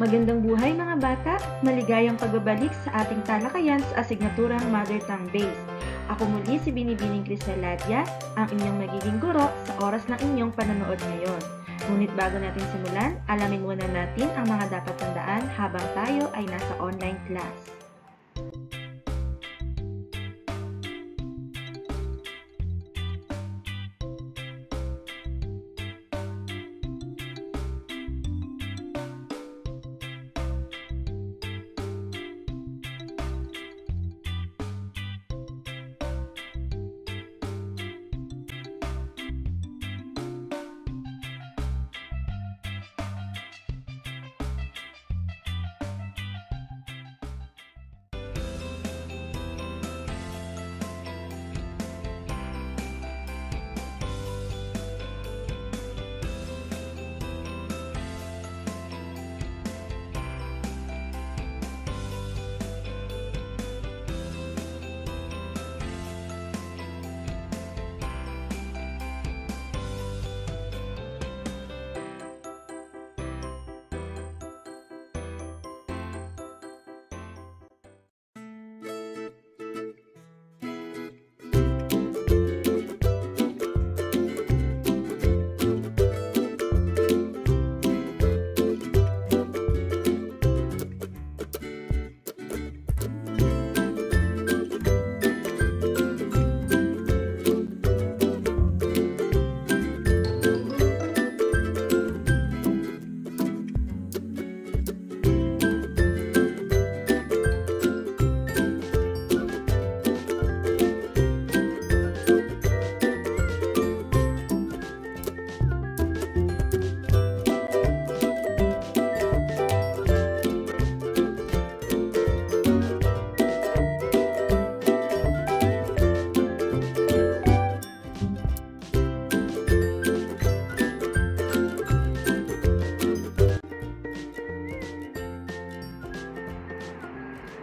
Magandang buhay mga bata! Maligayang pagbabalik sa ating talakayan sa asignaturang Mother Tongue Base. Ako muli si Binibining Cristaladia, ang inyong magiging guro sa oras ng inyong panonood ngayon. Ngunit bago natin simulan, alamin muna natin ang mga dapat tandaan habang tayo ay nasa online class.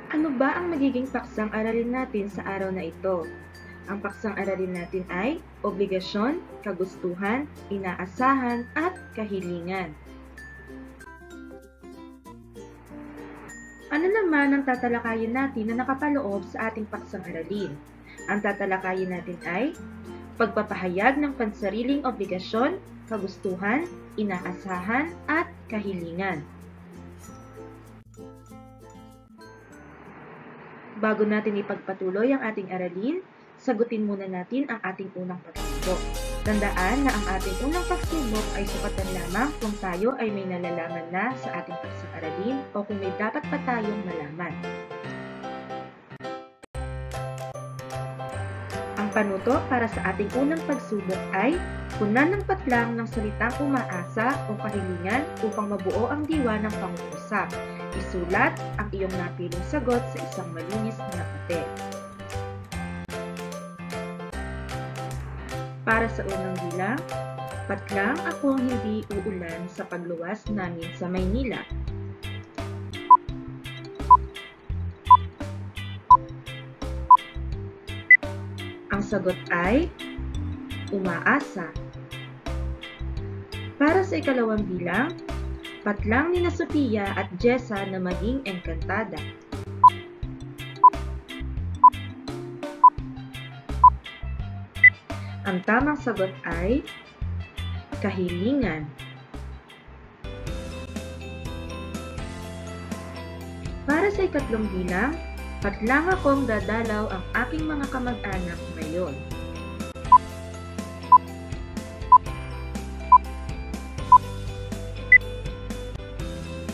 Ano ba ang magiging paksang aralin natin sa araw na ito? Ang paksang aralin natin ay obligasyon, kagustuhan, inaasahan, at kahilingan. Ano naman ang tatalakayin natin na nakapaloob sa ating paksang aralin? Ang tatalakayin natin ay pagpapahayag ng pansariling obligasyon, kagustuhan, inaasahan, at kahilingan. Bago natin ipagpatuloy ang ating aralin, sagutin muna natin ang ating unang pagsubok. Tandaan na ang ating unang pagsubok ay sukatan lamang kung tayo ay may nalalaman na sa ating paksang aralin o kung may dapat pa tayong malaman. Ang panuto para sa ating unang pagsubok ay punan ng patlang ng salitang umaasa o kahilingan upang mabuo ang diwa ng pangungusap. Isulat ang iyong napiling sagot sa isang malinis na papel. Para sa unang bilang, patlang akong hindi uulan sa pagluwas namin sa Maynila. Ang sagot ay umaasa. Para sa ikalawang bilang, patlang nina Sofia at Jessa na maging engkantada. Ang tamang sagot ay kahilingan. Para sa ikatlong bilang, patlang akong dadalaw ang aking mga kamag-anak ngayon.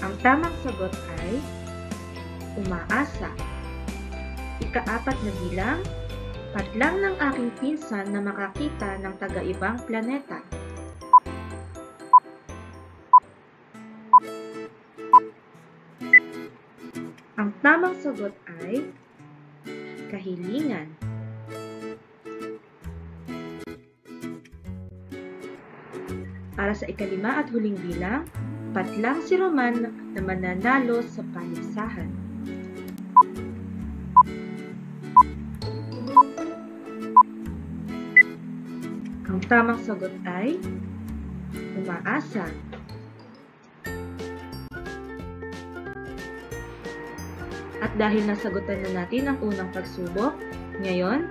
Ang tamang sagot ay umaasa. Ikaapat na bilang, patlang ng aking pinsan na makakita ng taga-ibang planeta. Ang tamang sagot ay kahilingan. Para sa ikalima at huling bilang, patlang si Roman na mananalo sa paligsahan. Ang tamang sagot ay umaasa. At dahil nasagutan na natin ang unang pagsubok, ngayon,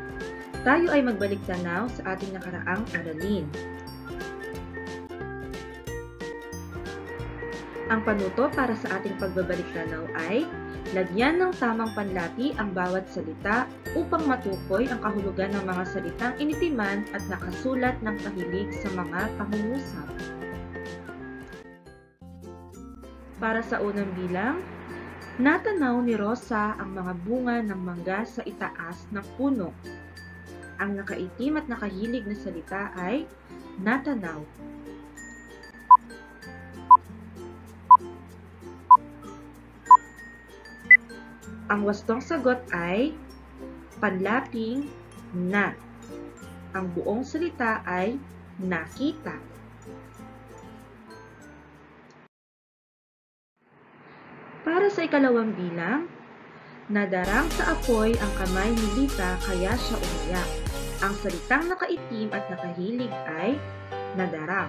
tayo ay magbalik tanaw sa ating nakaraang aralin. Ang panuto para sa ating pagbabalik tanaw ay lagyan ng tamang panlapi ang bawat salita upang matukoy ang kahulugan ng mga salitang initiman at nakasulat ng pahilig sa mga pangungusap. Para sa unang bilang, natanaw ni Rosa ang mga bunga ng mangga sa itaas ng puno. Ang nakaitim at nakahilig na salita ay natanaw. Ang wastong sagot ay panlaping na. Ang buong salita ay nakita. Para sa ikalawang bilang, nadarang sa apoy ang kamay ni Lita kaya siya umiyak. Ang salitang nakaitim at nakahilig ay nadarang.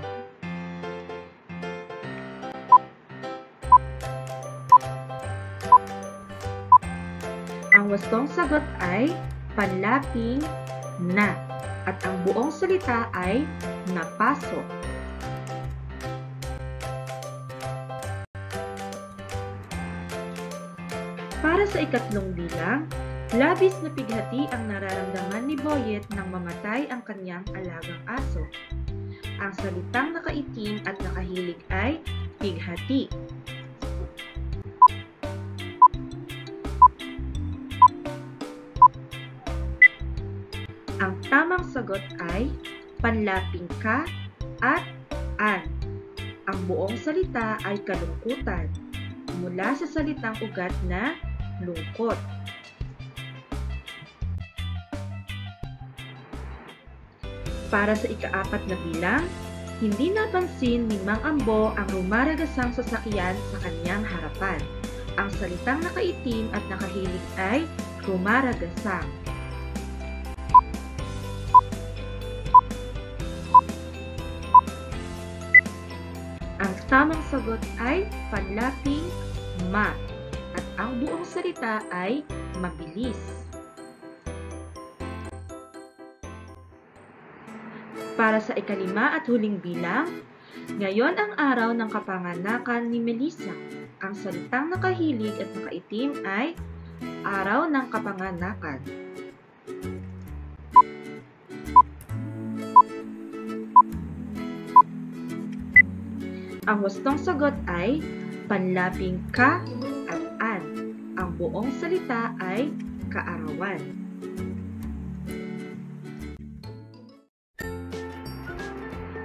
Ang wastong sagot ay panlaping na at ang buong salita ay napasok. Para sa ikatlong bilang, labis na pighati ang nararamdaman ni Boyet nang mamatay ang kanyang alagang aso. Ang salitang nakaitim at nakahilig ay pighati. Ang tamang sagot ay panlaping ka at an. Ang buong salita ay kalungkutan, mula sa salitang ugat na lungkot. Para sa ikaapat na bilang, hindi napansin ni Mang Ambo ang rumaragasang sasakyan sa kanyang harapan. Ang salitang nakaitim at nakahilig ay rumaragasang. Ang tamang sagot ay panlaping ma at ang buong salita ay mabilis. Para sa ikalima at huling bilang, ngayon ang araw ng kapanganakan ni Melissa. Ang salitang nakahilig at nakaitim ay araw ng kapanganakan. Ang wastong sagot ay panlaping ka at an. Ang buong salita ay kaarawan.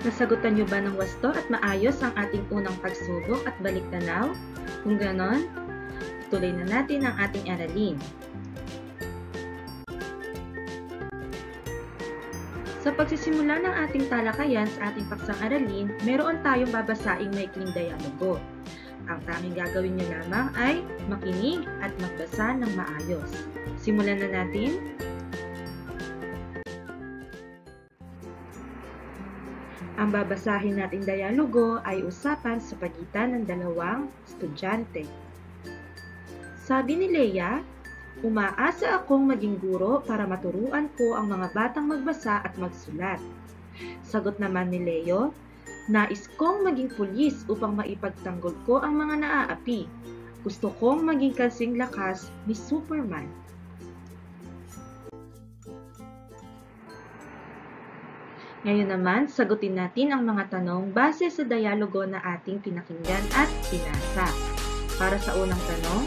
Nasagutan niyo ba ng wasto at maayos ang ating unang pagsubok at balik tanaw? Kung ganon, tuloy na natin ang ating aralin. Sa pagsisimula ng ating talakayan sa ating paksang aralin, meron tayong babasaing maikling dialogo. Ang tanging gagawin niyo lamang ay makinig at magbasa ng maayos. Simulan na natin. Ang babasahin nating dialogo ay usapan sa pagitan ng dalawang estudyante. Sabi ni Leia, umaasa akong maging guro para maturuan ko ang mga batang magbasa at magsulat. Sagot naman ni Leo, nais kong maging pulis upang maipagtanggol ko ang mga naaapi. Gusto kong maging kasing lakas ni Superman. Ngayon naman, sagutin natin ang mga tanong base sa dialogo na ating pinakinggan at binasa. Para sa unang tanong,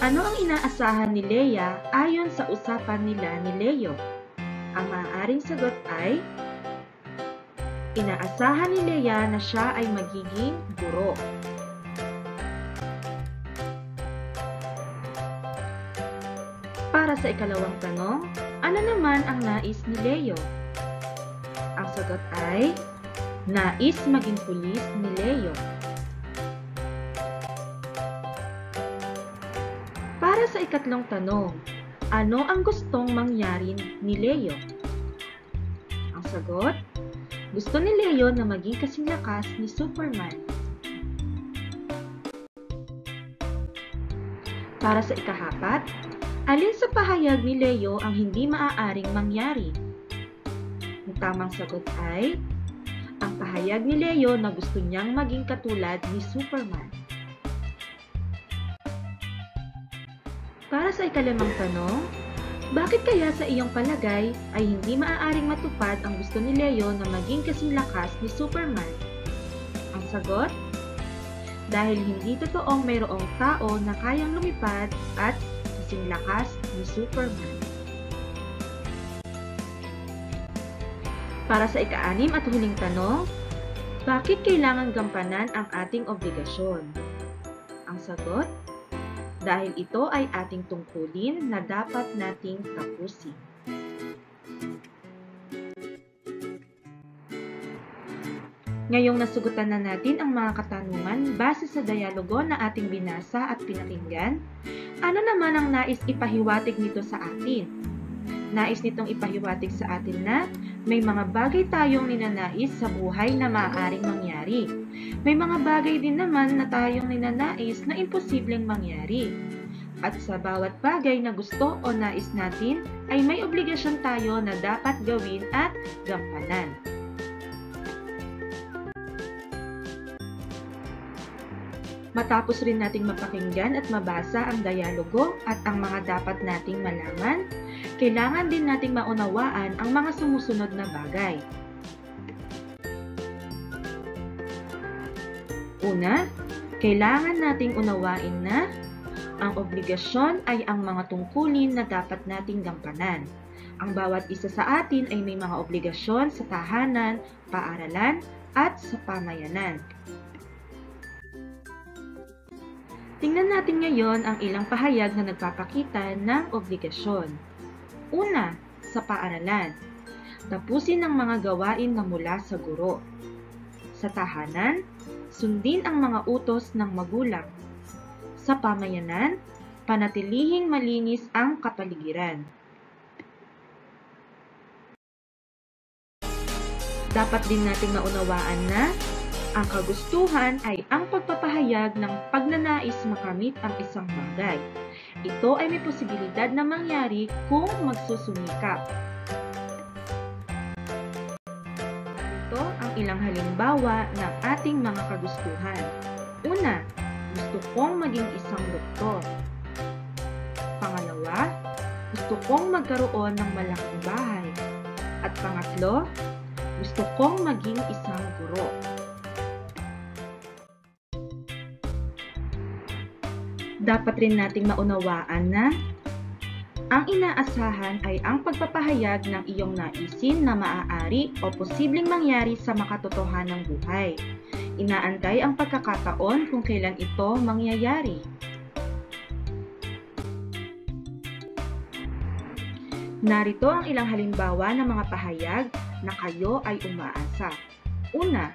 ano ang inaasahan ni Leia ayon sa usapan nila ni Leo? Ang maaaring sagot ay, inaasahan ni Leia na siya ay magiging guro. Para sa ikalawang tanong, ano naman ang nais ni Leo? Ang sagot ay, nais maging pulis ni Leo. Para sa ikatlong tanong, ano ang gustong mangyari ni Leo? Ang sagot, gusto ni Leo na maging kasing lakas ni Superman. Para sa ikahapat, alin sa pahayag ni Leo ang hindi maaaring mangyari? Ang tamang sagot ay ang pahayag ni Leo na gusto niyang maging katulad ni Superman. Para sa ikalimang tanong, bakit kaya sa iyong palagay ay hindi maaaring matupad ang gusto ni Leo na maging kasing lakas ni Superman? Ang sagot? Dahil hindi totoong mayroong tao na kayang lumipad at kasing lakas ni Superman. Para sa ika-6 at huling tanong, bakit kailangan gampanan ang ating obligasyon? Ang sagot? Dahil ito ay ating tungkulin na dapat nating tapusin. Ngayong nasugutan na natin ang mga katanungan base sa dialogo na ating binasa at pinakinggan, ano naman ang nais ipahiwatig nito sa atin? Nais nitong ipahiwatig sa atin na may mga bagay tayong ninanais sa buhay na maaaring mangyari. May mga bagay din naman na tayong ninanais na imposibleng mangyari. At sa bawat bagay na gusto o nais natin ay may obligasyon tayo na dapat gawin at gampanan. Matapos rin nating mapakinggan at mabasa ang dialogo at ang mga dapat nating malaman, kailangan din nating maunawaan ang mga sumusunod na bagay. Una, kailangan nating unawain na ang obligasyon ay ang mga tungkulin na dapat nating gampanan. Ang bawat isa sa atin ay may mga obligasyon sa tahanan, paaralan, at sa pamayanan. Tingnan natin ngayon ang ilang pahayag na nagpapakita ng obligasyon. Una, sa paaralan. Tapusin ang mga gawain na mula sa guro. Sa tahanan, sundin ang mga utos ng magulang. Sa pamayanan, panatilihing malinis ang kapaligiran. Dapat din nating maunawaan na ang kagustuhan ay ang pagpapahayag ng pagnanais makamit ang isang bagay. Ito ay may posibilidad na mangyari kung magsusumikap. Ito ang ilang halimbawa ng ating mga kagustuhan. Una, gusto kong maging isang doktor. Pangalawa, gusto kong magkaroon ng malaking bahay. At pangatlo, gusto kong maging isang guro. Dapat rin nating maunawaan na ang inaasahan ay ang pagpapahayag ng iyong naisin na maaari o posibleng mangyari sa makatotohanang buhay. Inaantay ang pagkakataon kung kailan ito mangyayari. Narito ang ilang halimbawa ng mga pahayag na kayo ay umaasa. Una,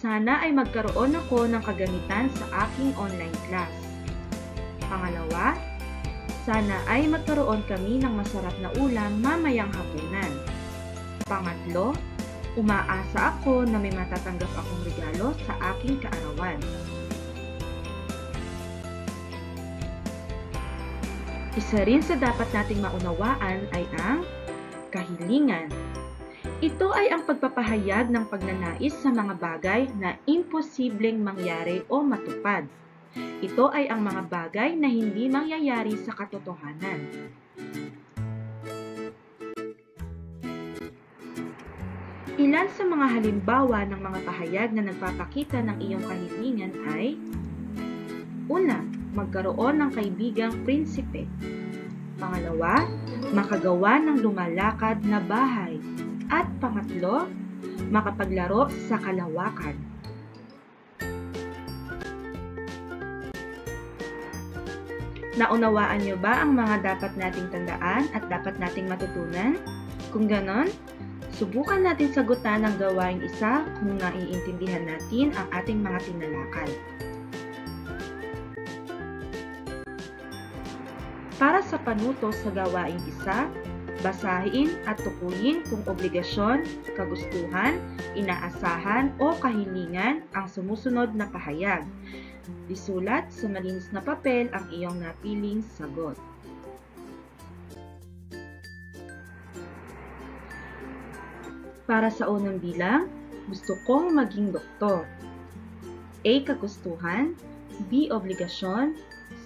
sana ay magkaroon ako ng kagamitan sa aking online class. Pangalawa, sana ay magkaroon kami ng masarap na ulam mamayang hapunan. Pangatlo, umaasa ako na may matatanggap akong regalo sa aking kaarawan. Isa rin sa dapat nating maunawaan ay ang kahilingan. Ito ay ang pagpapahayag ng pagnanais sa mga bagay na imposibleng mangyari o matupad. Ito ay ang mga bagay na hindi mangyayari sa katotohanan. Ilan sa mga halimbawa ng mga pahayag na nagpapakita ng iyong kahilingan ay: una, magkaroon ng kaibigang prinsipe. Pangalawa, makagawa ng lumalakad na bahay. At pangatlo, makapaglaro sa kalawakan. Naunawaan niyo ba ang mga dapat nating tandaan at dapat nating matutunan? Kung ganon, subukan natin sagutan ang gawaing isa kung naiintindihan natin ang ating mga tinalakay. Para sa panuto sa gawaing isa, basahin at tukuyin kung obligasyon, kagustuhan, inaasahan o kahilingan ang sumusunod na pahayag. Isulat sa malinis na papel ang iyong napiling sagot. Para sa unang bilang, gusto kong maging doktor. A. Kagustuhan, B. Obligasyon,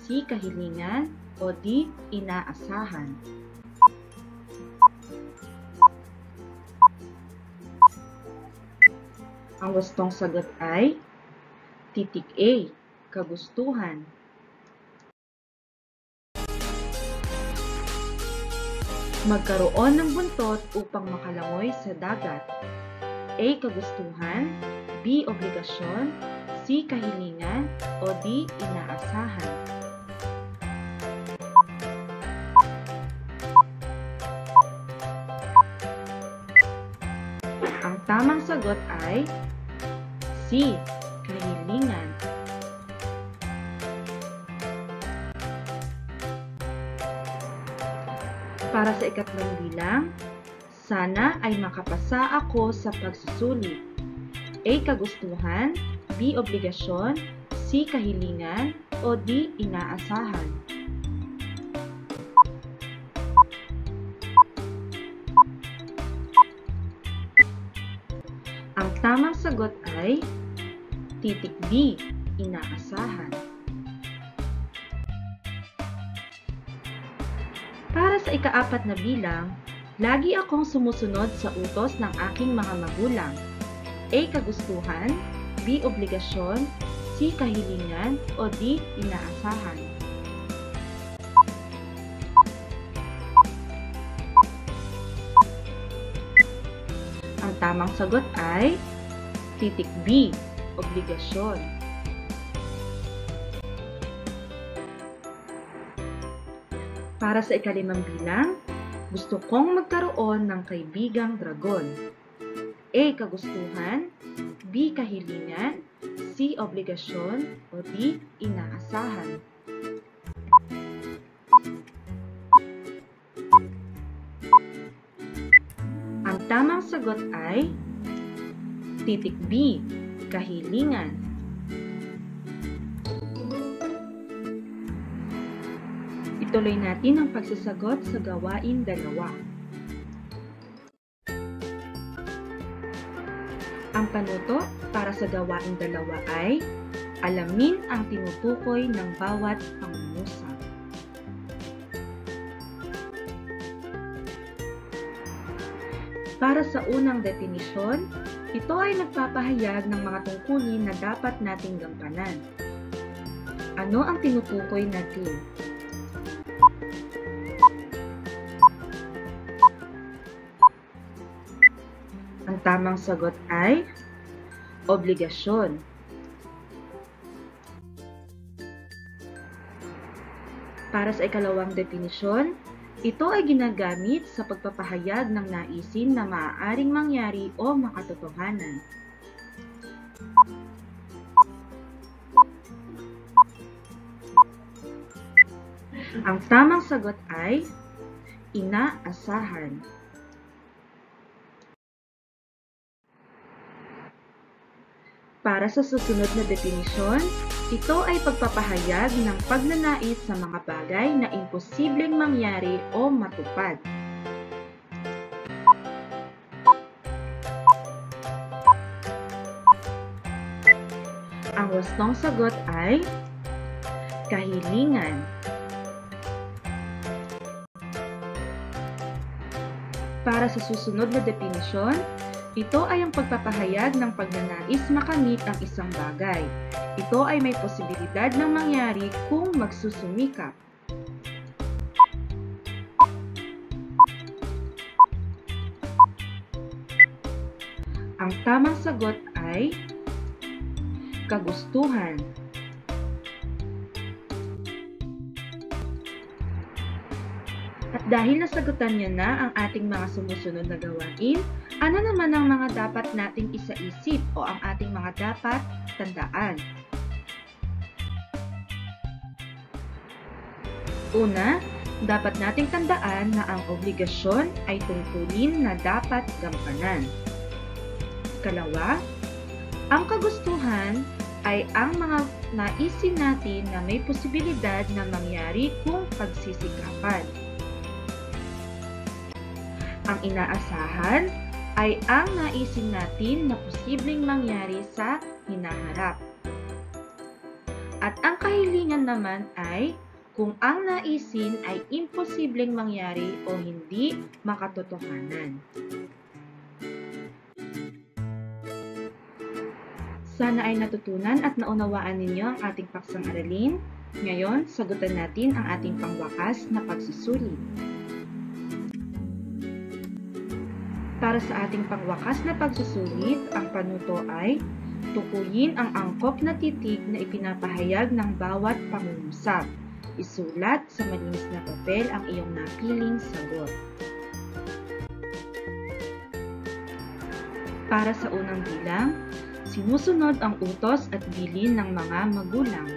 C. Kahilingan, o D. Inaasahan. Ang gustong sagot ay titik A. Kagustuhan. Magkaroon ng buntot upang makalangoy sa dagat. A. Kagustuhan, B. Obligasyon, C. Kahilingan, o D. Inaasahan. Ang tamang sagot ay C. Kahilingan. Para sa ikatlong bilang, sana ay makapasa ako sa pagsusulit. A. Kagustuhan, B. Obligasyon, C. Kahilingan, o D. Inaasahan. Ang tamang sagot ay titik B. Inaasahan. Para sa ikaapat na bilang, lagi akong sumusunod sa utos ng aking mga magulang. A. Kagustuhan, B. Obligasyon, C. Kahilingan, o D. Inaasahan. Ang tamang sagot ay titik B. Obligasyon. Para sa ikalimang bilang, gusto kong magkaroon ng kaibigang dragon. A. Kagustuhan, B. Kahilingan, C. Obligasyon, o D. Inaasahan. Ang tamang sagot ay titik B. Kahilingan. Ituloy natin ang pagsasagot sa gawain 2. Ang panuto para sa gawain 2 ay alamin ang tinutukoy ng bawat pangungusap. Para sa unang definisyon, ito ay nagpapahayag ng mga tungkulin na dapat nating gampanan. Ano ang tinutukoy natin? Ang tamang sagot ay obligasyon. Para sa ikalawang definisyon, ito ay ginagamit sa pagpapahayag ng naisin na maaaring mangyari o makatotohanan. Ang tamang sagot ay inaasahan. Para sa susunod na definisyon, ito ay pagpapahayag ng pagnanais sa mga bagay na imposibleng mangyari o matupad. Ang wastong sagot ay kahilingan. Para sa susunod na definisyon, ito ay ang pagpapahayag ng pagnanais makamit ang isang bagay. Ito ay may posibilidad ng mangyari kung magsusumikap. Ang tamang sagot ay kagustuhan. At dahil nasagutan niyo na ang ating mga sumusunod na gawain, ano naman ang mga dapat nating isaisip o ang ating mga dapat tandaan? Una, dapat nating tandaan na ang obligasyon ay tungkulin na dapat gampanan. Ikalawa, ang kagustuhan ay ang mga naisin natin na may posibilidad na mangyari kung pagsisikapan. Ang inaasahan ay ang naisin natin na posibleng mangyari sa hinaharap. At ang kahilingan naman ay kung ang naisin ay imposibleng mangyari o hindi makatotohanan. Sana ay natutunan at naunawaan ninyo ang ating paksang aralin. Ngayon, sagutan natin ang ating pangwakas na pagsusulit. Para sa ating pangwakas na pagsusulit, ang panuto ay tukuyin ang angkop na titik na ipinapahayag ng bawat pangungusap. Isulat sa malinis na papel ang iyong napiling sagot. Para sa unang bilang, sinusunod ang utos at bilin ng mga magulang.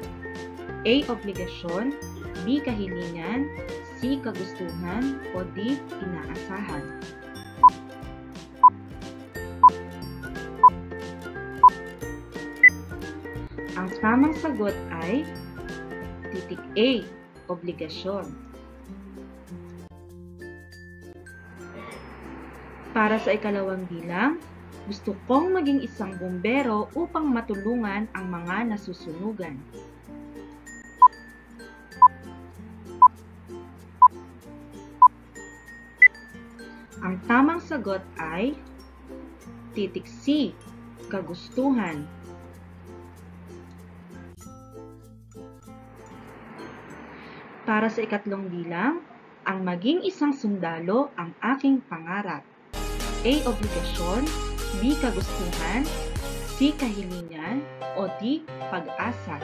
A. Obligasyon, B. Kahilingan, C. Kagustuhan, o D. Inaasahan. Ang tamang sagot ay titik A. Obligasyon. Para sa ikalawang bilang, gusto kong maging isang bumbero upang matulungan ang mga nasusunugan. Ang tamang sagot ay titik C. Kagustuhan. Para sa ikatlong bilang, ang maging isang sundalo ang aking pangarap. A. Obligasyon, B. Kagustuhan, C. Kahilingan, o D. Pag-asa.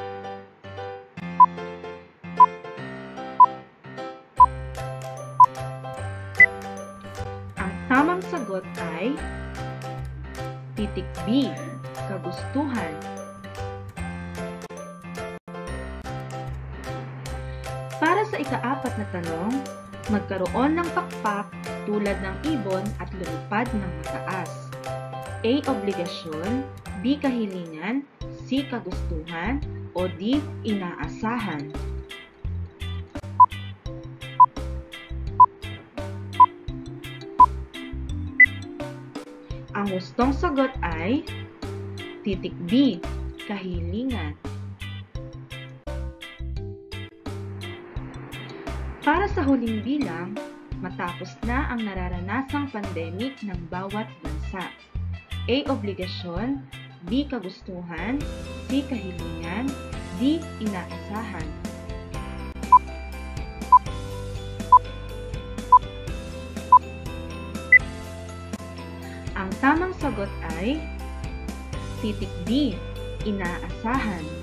Ang tamang sagot ay titik B. Kagustuhan. Para sa ika-4 na tanong, magkaroon ng pakpak tulad ng ibon at lumipad ng mataas. A. Obligasyon, B. Kahilingan, C. Kagustuhan, o D. Inaasahan. Ang gustong sagot ay titik B. Kahilingan. Para sa huling bilang, matapos na ang nararanasang pandemic ng bawat bansa. A. Obligasyon, B. Kagustuhan, C. Kahilingan, D. Inaasahan. Ang tamang sagot ay titik D. Inaasahan.